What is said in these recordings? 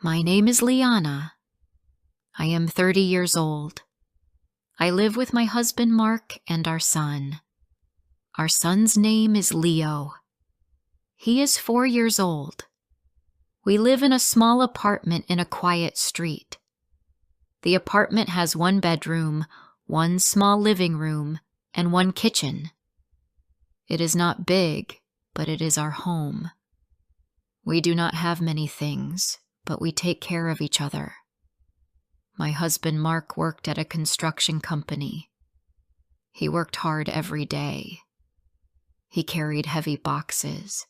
My name is Liana. I am 30 years old. I live with my husband Mark and our son. Our son's name is Leo. He is 4 years old. We live in a small apartment in a quiet street. The apartment has 1 bedroom, 1 small living room, and 1 kitchen. It is not big, but it is our home. We do not have many things, but we take care of each other. My husband Mark worked at a construction company. He worked hard every day. He carried heavy boxes.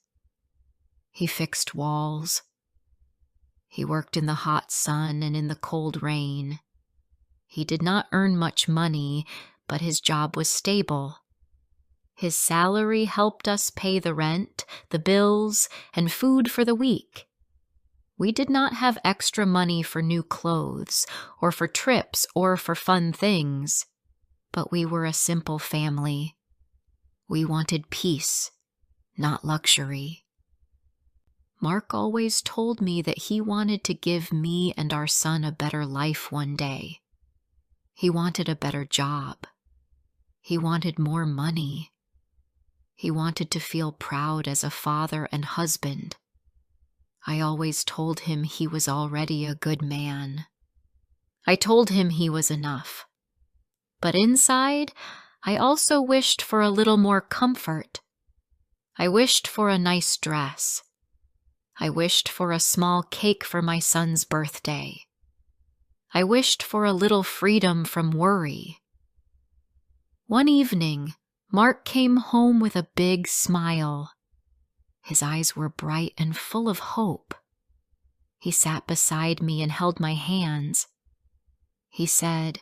He fixed walls. He worked in the hot sun and in the cold rain. He did not earn much money, but his job was stable. His salary helped us pay the rent, the bills, and food for the week. We did not have extra money for new clothes, or for trips, or for fun things, but we were a simple family. We wanted peace, not luxury. Mark always told me that he wanted to give me and our son a better life one day. He wanted a better job. He wanted more money. He wanted to feel proud as a father and husband. I always told him he was already a good man. I told him he was enough. But inside, I also wished for a little more comfort. I wished for a nice dress. I wished for a small cake for my son's birthday. I wished for a little freedom from worry. One evening, Mark came home with a big smile. His eyes were bright and full of hope. He sat beside me and held my hands. He said,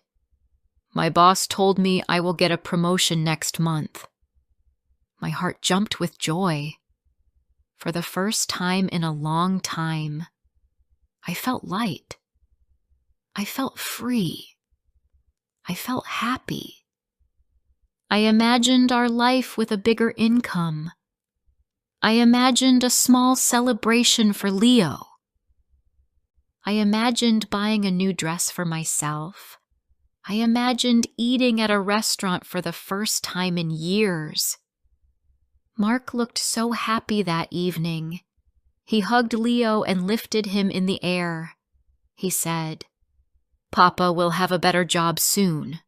"My boss told me I will get a promotion next month." My heart jumped with joy. For the first time in a long time, I felt light. I felt free. I felt happy. I imagined our life with a bigger income. I imagined a small celebration for Leo. I imagined buying a new dress for myself. I imagined eating at a restaurant for the first time in years. Mark looked so happy that evening. He hugged Leo and lifted him in the air. He said, "Papa will have a better job soon."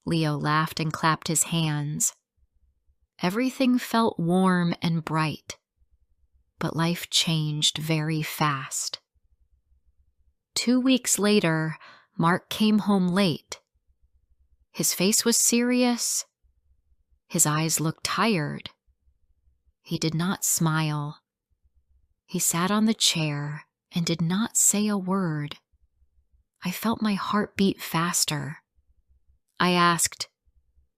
Leo laughed and clapped his hands. Everything felt warm and bright, but life changed very fast. 2 weeks later, Mark came home late. His face was serious. His eyes looked tired. He did not smile. He sat on the chair and did not say a word. I felt my heart beat faster. I asked,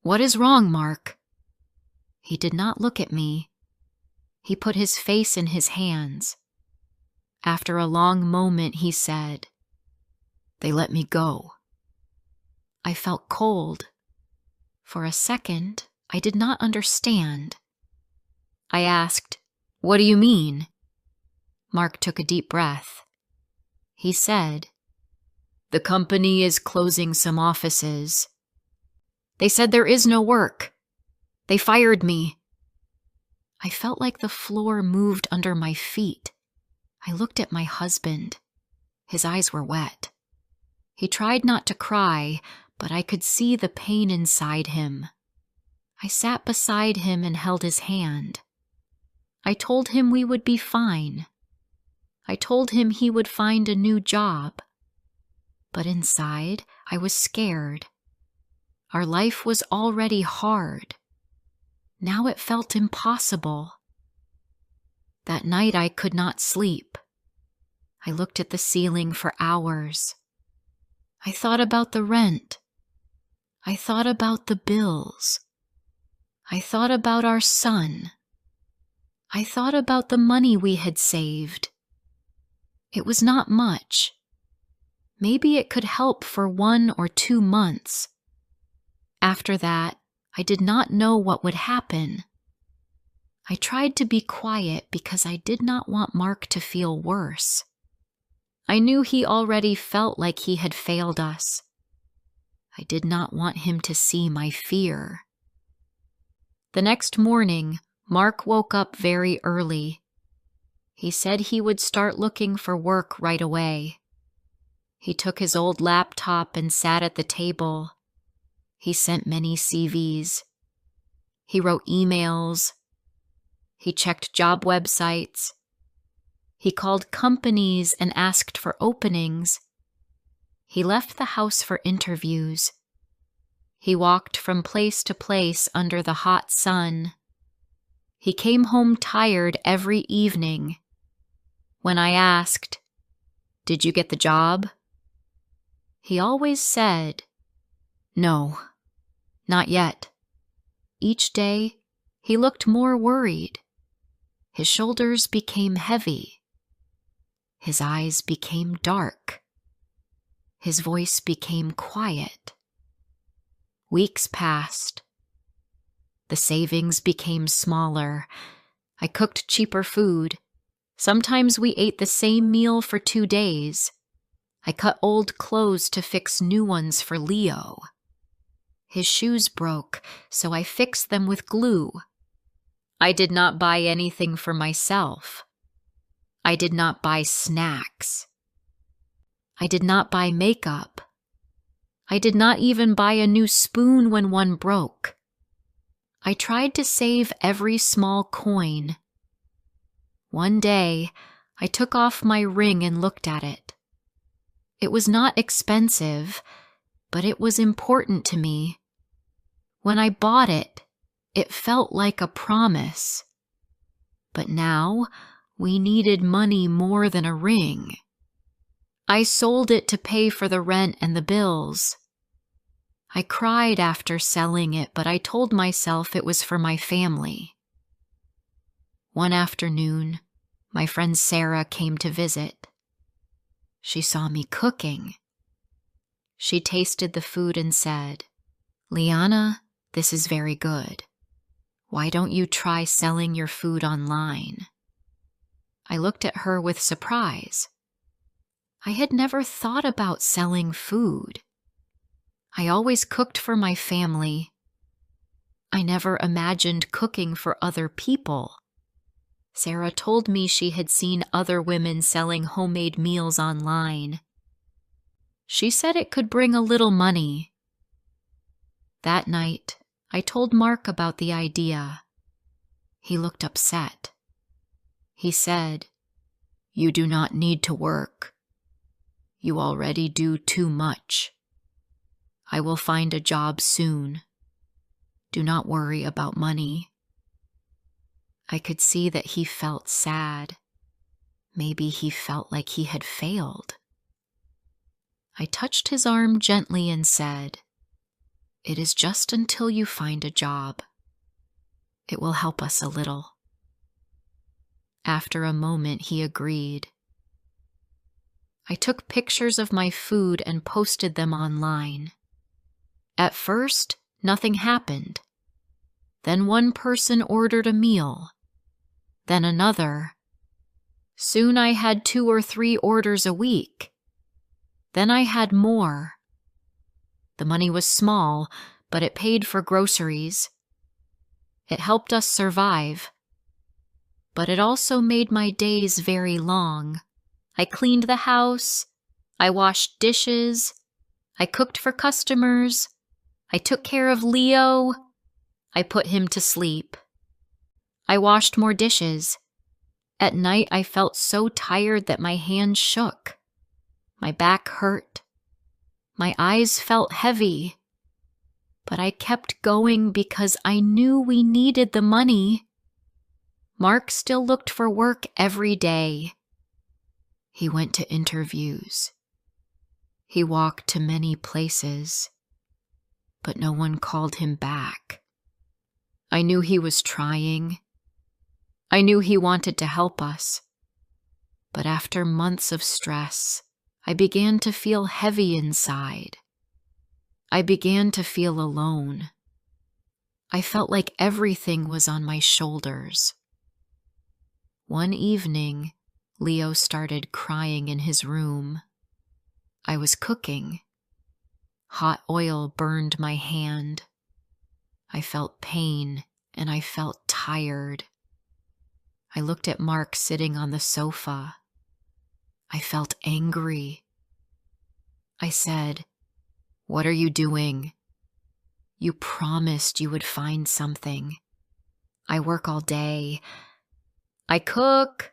"What is wrong, Mark?" He did not look at me. He put his face in his hands. After a long moment, he said, "They let me go." I felt cold. For a second, I did not understand. I asked, "What do you mean?" Mark took a deep breath. He said, "The company is closing some offices. They said there is no work. They fired me." I felt like the floor moved under my feet. I looked at my husband. His eyes were wet. He tried not to cry, but I could see the pain inside him. I sat beside him and held his hand. I told him we would be fine. I told him he would find a new job. But inside, I was scared. Our life was already hard. Now it felt impossible. That night I could not sleep. I looked at the ceiling for hours. I thought about the rent. I thought about the bills. I thought about our son. I thought about the money we had saved. It was not much. Maybe it could help for 1 or 2 months. After that, I did not know what would happen. I tried to be quiet because I did not want Mark to feel worse. I knew he already felt like he had failed us. I did not want him to see my fear. The next morning, Mark woke up very early. He said he would start looking for work right away. He took his old laptop and sat at the table. He sent many CVs. He wrote emails. He checked job websites. He called companies and asked for openings. He left the house for interviews. He walked from place to place under the hot sun. He came home tired every evening. When I asked, "Did you get the job?" he always said, "No, not yet." Each day, he looked more worried. His shoulders became heavy. His eyes became dark. His voice became quiet. Weeks passed. The savings became smaller. I cooked cheaper food. Sometimes we ate the same meal for 2 days. I cut old clothes to fix new ones for Leo. His shoes broke, so I fixed them with glue. I did not buy anything for myself. I did not buy snacks. I did not buy makeup. I did not even buy a new spoon when one broke. I tried to save every small coin. One day, I took off my ring and looked at it. It was not expensive, but it was important to me. When I bought it, it felt like a promise. But now, we needed money more than a ring. I sold it to pay for the rent and the bills. I cried after selling it, but I told myself it was for my family. One afternoon, my friend Sarah came to visit. She saw me cooking. She tasted the food and said, "Liana, this is very good. Why don't you try selling your food online?" I looked at her with surprise. I had never thought about selling food. I always cooked for my family. I never imagined cooking for other people. Sarah told me she had seen other women selling homemade meals online. She said it could bring a little money. That night, I told Mark about the idea. He looked upset. He said, "You do not need to work. You already do too much. I will find a job soon. Do not worry about money." I could see that he felt sad. Maybe he felt like he had failed. I touched his arm gently and said, "It is just until you find a job. It will help us a little." After a moment, he agreed. I took pictures of my food and posted them online. At first, nothing happened. Then one person ordered a meal. Then another. Soon I had 2 or 3 orders a week. Then I had more. The money was small, but it paid for groceries. It helped us survive. But it also made my days very long. I cleaned the house. I washed dishes. I cooked for customers. I took care of Leo. I put him to sleep. I washed more dishes. At night, I felt so tired that my hands shook. My back hurt. My eyes felt heavy. But I kept going because I knew we needed the money. Mark still looked for work every day. He went to interviews. He walked to many places, but no one called him back. I knew he was trying. I knew he wanted to help us. But after months of stress, I began to feel heavy inside. I began to feel alone. I felt like everything was on my shoulders. One evening, Leo started crying in his room. I was cooking. Hot oil burned my hand. I felt pain and I felt tired. I looked at Mark sitting on the sofa. I felt angry. I said, "What are you doing? You promised you would find something. I work all day. I cook.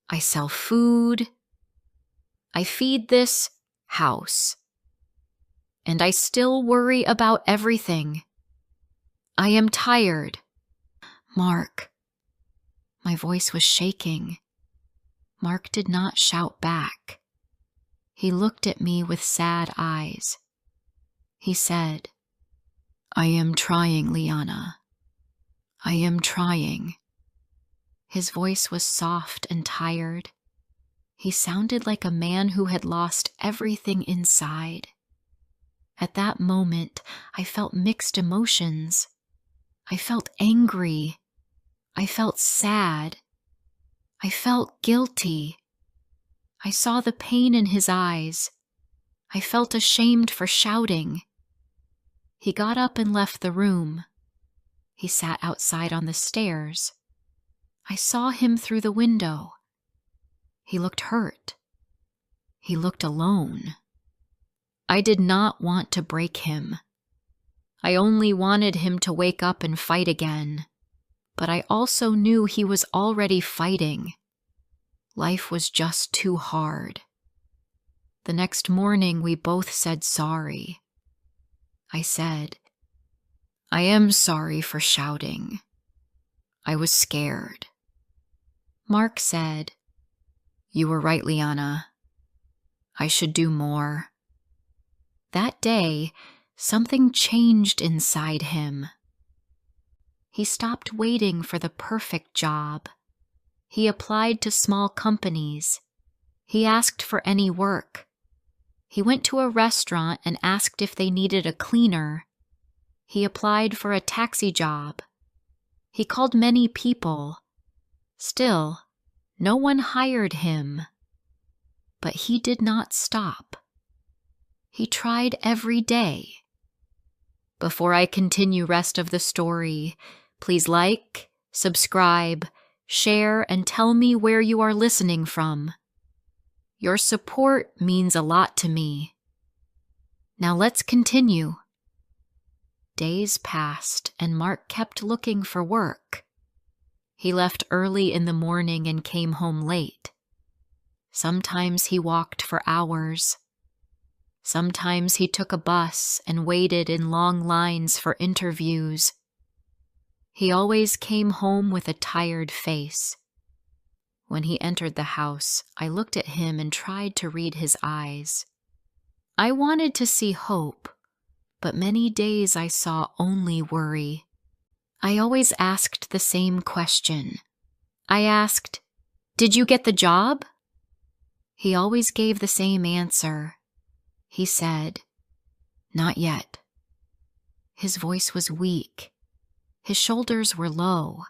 I sell food. I feed this house. And I still worry about everything. I am tired." "Mark." My voice was shaking. Mark did not shout back. He looked at me with sad eyes. He said, "I am trying, Liana. I am trying." His voice was soft and tired. He sounded like a man who had lost everything inside. At that moment, I felt mixed emotions. I felt angry. I felt sad. I felt guilty. I saw the pain in his eyes. I felt ashamed for shouting. He got up and left the room. He sat outside on the stairs. I saw him through the window. He looked hurt. He looked alone. I did not want to break him. I only wanted him to wake up and fight again. But I also knew he was already fighting. Life was just too hard. The next morning, we both said sorry. I said, "I am sorry for shouting. I was scared." Mark said, "You were right, Liana. I should do more." That day, something changed inside him. He stopped waiting for the perfect job. He applied to small companies. He asked for any work. He went to a restaurant and asked if they needed a cleaner. He applied for a taxi job. He called many people. Still, no one hired him. But he did not stop. He tried every day. Before I continue rest of the story, please like, subscribe, share, and tell me where you are listening from. Your support means a lot to me. Now let's continue. Days passed and Mark kept looking for work. He left early in the morning and came home late. Sometimes he walked for hours. Sometimes he took a bus and waited in long lines for interviews. He always came home with a tired face. When he entered the house, I looked at him and tried to read his eyes. I wanted to see hope, but many days I saw only worry. I always asked the same question. I asked, "Did you get the job?" He always gave the same answer. He said, "Not yet." His voice was weak. His shoulders were low.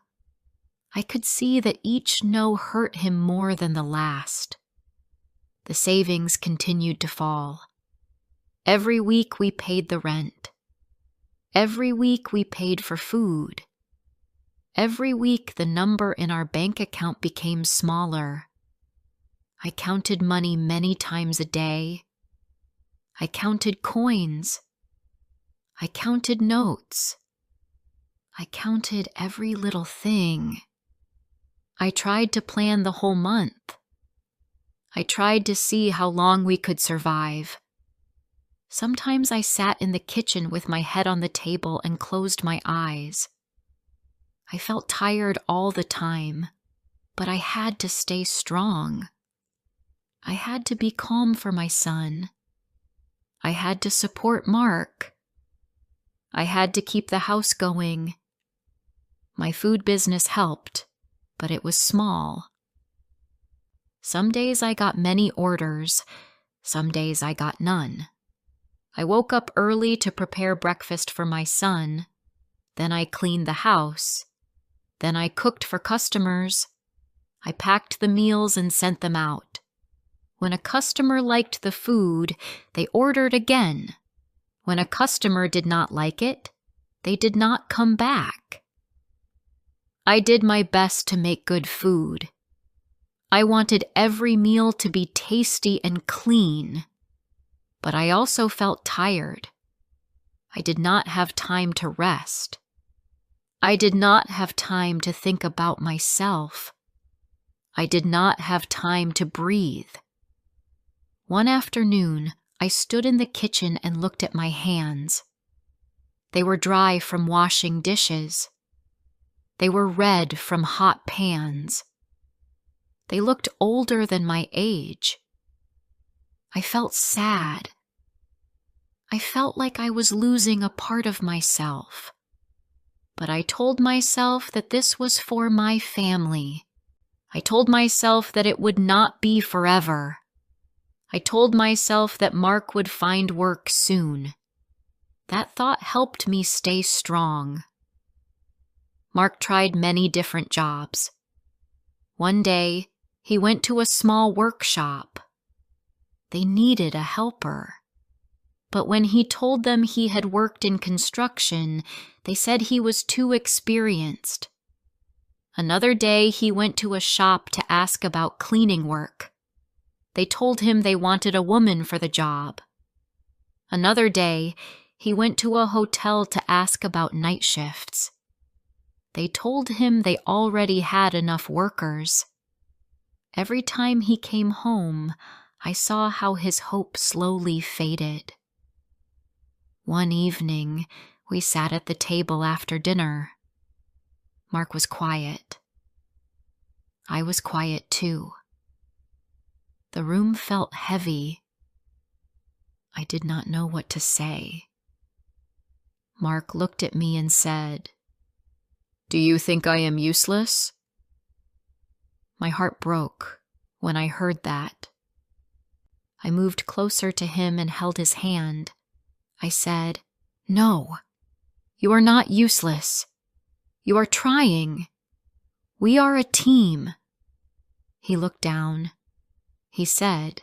I could see that each no hurt him more than the last. The savings continued to fall. Every week we paid the rent. Every week we paid for food. Every week the number in our bank account became smaller. I counted money many times a day. I counted coins. I counted notes. I counted every little thing. I tried to plan the whole month. I tried to see how long we could survive. Sometimes I sat in the kitchen with my head on the table and closed my eyes. I felt tired all the time, but I had to stay strong. I had to be calm for my son. I had to support Mark. I had to keep the house going. My food business helped, but it was small. Some days I got many orders. Some days I got none. I woke up early to prepare breakfast for my son. Then I cleaned the house. Then I cooked for customers. I packed the meals and sent them out. When a customer liked the food, they ordered again. When a customer did not like it, they did not come back. I did my best to make good food. I wanted every meal to be tasty and clean, but I also felt tired. I did not have time to rest. I did not have time to think about myself. I did not have time to breathe. One afternoon, I stood in the kitchen and looked at my hands. They were dry from washing dishes. They were red from hot pans. They looked older than my age. I felt sad. I felt like I was losing a part of myself. But I told myself that this was for my family. I told myself that it would not be forever. I told myself that Mark would find work soon. That thought helped me stay strong. Mark tried many different jobs. One day, he went to a small workshop. They needed a helper. But when he told them he had worked in construction, they said he was too experienced. Another day, he went to a shop to ask about cleaning work. They told him they wanted a woman for the job. Another day, he went to a hotel to ask about night shifts. They told him they already had enough workers. Every time he came home, I saw how his hope slowly faded. One evening, we sat at the table after dinner. Mark was quiet. I was quiet too. The room felt heavy. I did not know what to say. Mark looked at me and said, "Do you think I am useless?" My heart broke when I heard that. I moved closer to him and held his hand. I said, "No, you are not useless. You are trying. We are a team." He looked down. He said,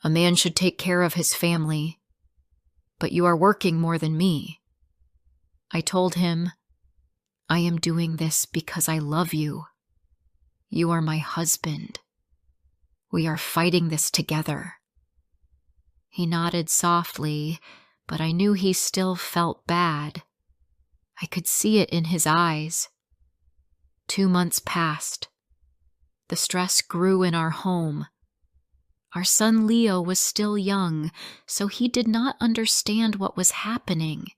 "A man should take care of his family, but you are working more than me." I told him, "I am doing this because I love you. You are my husband. We are fighting this together." He nodded softly, but I knew he still felt bad. I could see it in his eyes. 2 months passed. The stress grew in our home. Our son Leo was still young, so he did not understand what was happening.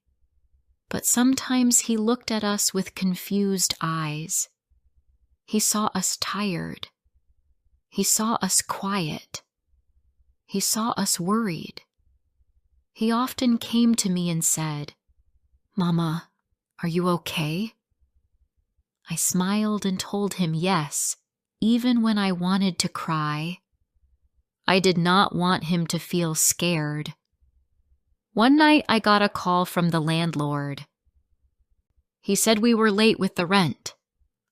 But sometimes he looked at us with confused eyes. He saw us tired. He saw us quiet. He saw us worried. He often came to me and said, "Mama, are you okay?" I smiled and told him yes, even when I wanted to cry. I did not want him to feel scared. One night I got a call from the landlord. He said we were late with the rent.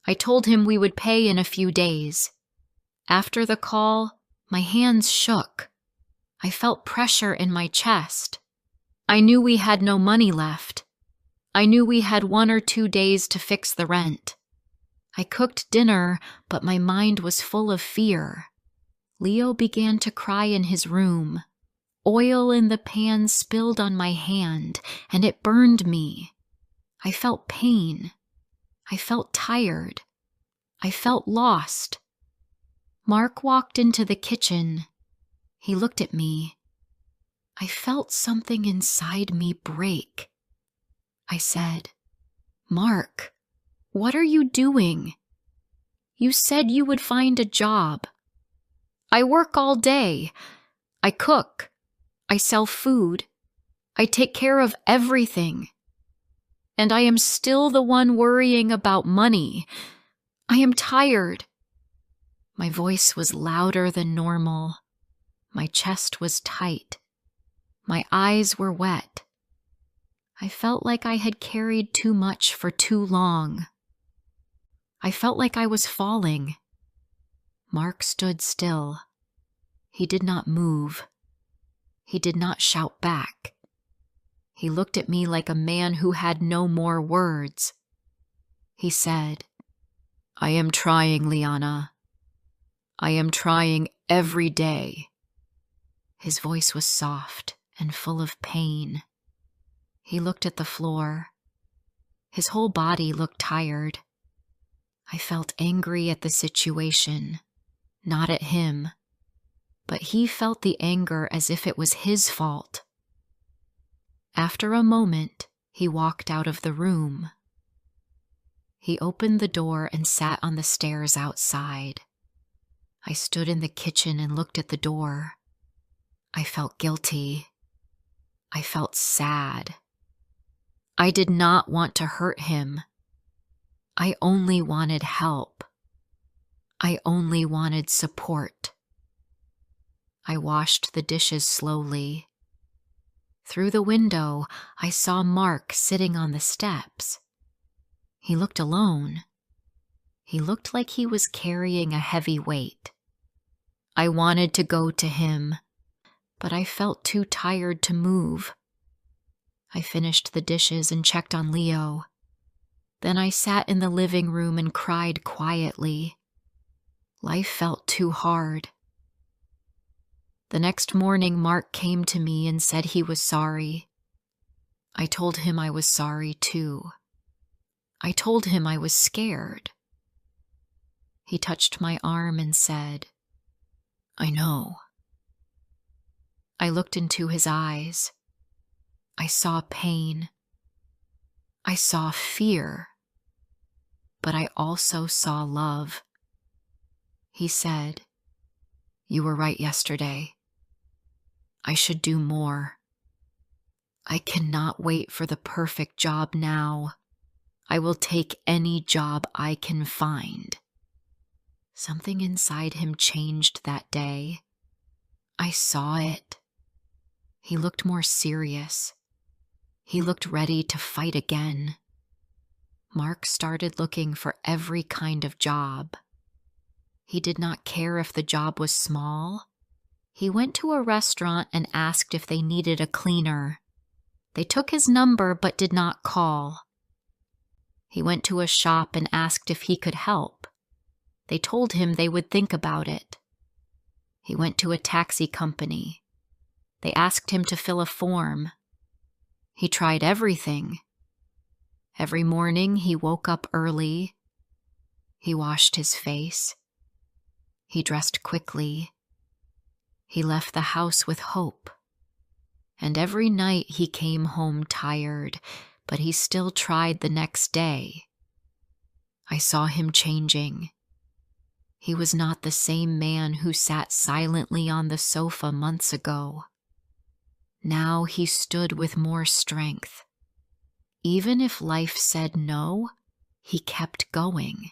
I told him we would pay in a few days. After the call, my hands shook. I felt pressure in my chest. I knew we had no money left. I knew we had 1 or 2 days to fix the rent. I cooked dinner, but my mind was full of fear. Leo began to cry in his room. Oil in the pan spilled on my hand, and it burned me. I felt pain. I felt tired. I felt lost. Mark walked into the kitchen. He looked at me. I felt something inside me break. I said, "Mark, what are you doing? You said you would find a job. I work all day. I cook. I sell food. I take care of everything. And I am still the one worrying about money. I am tired." My voice was louder than normal. My chest was tight. My eyes were wet. I felt like I had carried too much for too long. I felt like I was falling. Mark stood still. He did not move. He did not shout back. He looked at me like a man who had no more words. He said, "I am trying, Liana. I am trying every day." His voice was soft and full of pain. He looked at the floor. His whole body looked tired. I felt angry at the situation, not at him, but he felt the anger as if it was his fault. After a moment, he walked out of the room. He opened the door and sat on the stairs outside. I stood in the kitchen and looked at the door. I felt guilty. I felt sad. I did not want to hurt him. I only wanted help. I only wanted support. I washed the dishes slowly. Through the window, I saw Mark sitting on the steps. He looked alone. He looked like he was carrying a heavy weight. I wanted to go to him, but I felt too tired to move. I finished the dishes and checked on Leo. Then I sat in the living room and cried quietly. Life felt too hard. The next morning, Mark came to me and said he was sorry. I told him I was sorry too. I told him I was scared. He touched my arm and said, "I know." I looked into his eyes. I saw pain. I saw fear. But I also saw love. He said, "You were right yesterday. I should do more. I cannot wait for the perfect job now. I will take any job I can find." Something inside him changed that day. I saw it. He looked more serious. He looked ready to fight again. Mark started looking for every kind of job. He did not care if the job was small. He went to a restaurant and asked if they needed a cleaner. They took his number but did not call. He went to a shop and asked if he could help. They told him they would think about it. He went to a taxi company. They asked him to fill a form. He tried everything. Every morning he woke up early. He washed his face. He dressed quickly. He left the house with hope. And every night he came home tired, but he still tried the next day. I saw him changing. He was not the same man who sat silently on the sofa months ago. Now he stood with more strength. Even if life said no, he kept going.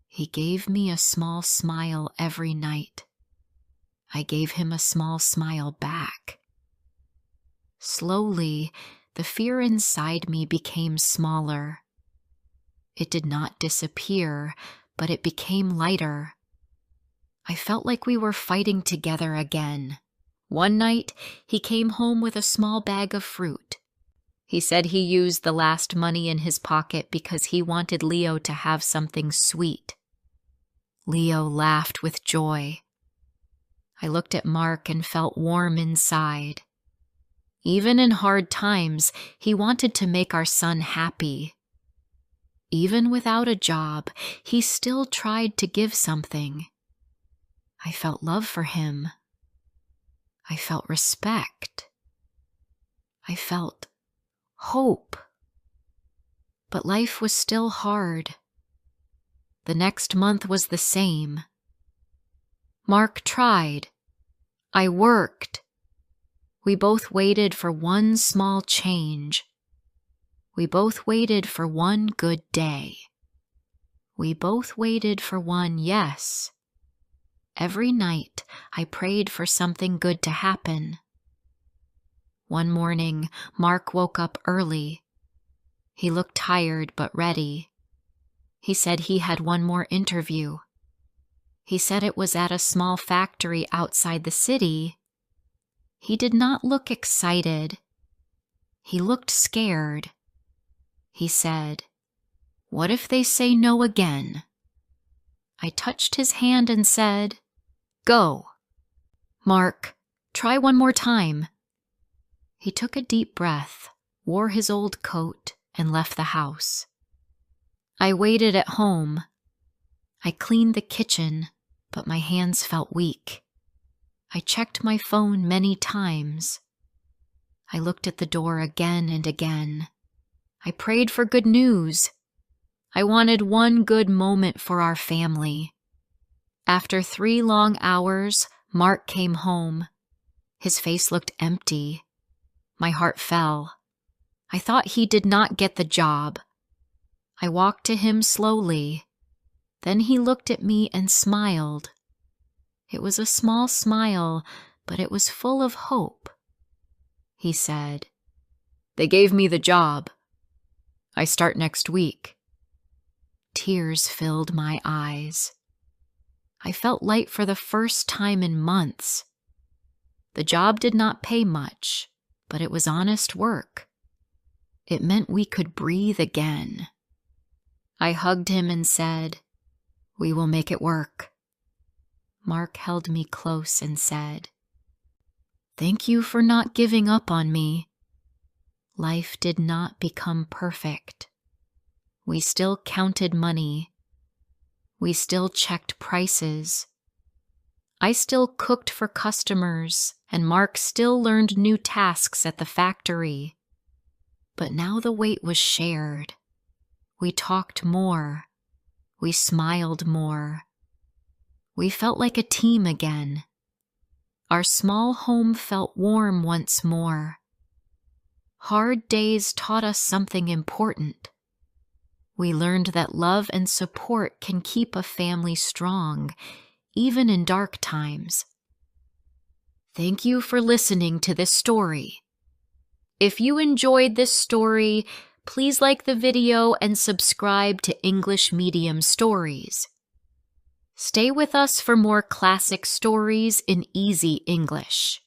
He gave me a small smile every night. I gave him a small smile back. Slowly, the fear inside me became smaller. It did not disappear, but it became lighter. I felt like we were fighting together again. One night, he came home with a small bag of fruit. He said he used the last money in his pocket because he wanted Leo to have something sweet. Leo laughed with joy. I looked at Mark and felt warm inside. Even in hard times, he wanted to make our son happy. Even without a job, he still tried to give something. I felt love for him. I felt respect. I felt hope. But life was still hard. The next month was the same. Mark tried. I worked. We both waited for one small change. We both waited for one good day. We both waited for one yes. Every night, I prayed for something good to happen. One morning, Mark woke up early. He looked tired but ready. He said he had one more interview. He said it was at a small factory outside the city. He did not look excited. He looked scared. He said, "What if they say no again?" I touched his hand and said, "Go. Mark, try one more time." He took a deep breath, wore his old coat, and left the house. I waited at home. I cleaned the kitchen, but my hands felt weak. I checked my phone many times. I looked at the door again and again. I prayed for good news. I wanted one good moment for our family. After 3 long hours, Mark came home. His face looked empty. My heart fell. I thought he did not get the job. I walked to him slowly. Then he looked at me and smiled. It was a small smile, but it was full of hope. He said, "They gave me the job. I start next week." Tears filled my eyes. I felt light for the first time in months. The job did not pay much, but it was honest work. It meant we could breathe again. I hugged him and said, "We will make it work." Mark held me close and said, "Thank you for not giving up on me." Life did not become perfect. We still counted money. We still checked prices. I still cooked for customers, and Mark still learned new tasks at the factory. But now the weight was shared. We talked more. We smiled more. We felt like a team again. Our small home felt warm once more. Hard days taught us something important. We learned that love and support can keep a family strong, even in dark times. Thank you for listening to this story. If you enjoyed this story, please like the video and subscribe to English Medium Stories. Stay with us for more classic stories in easy English.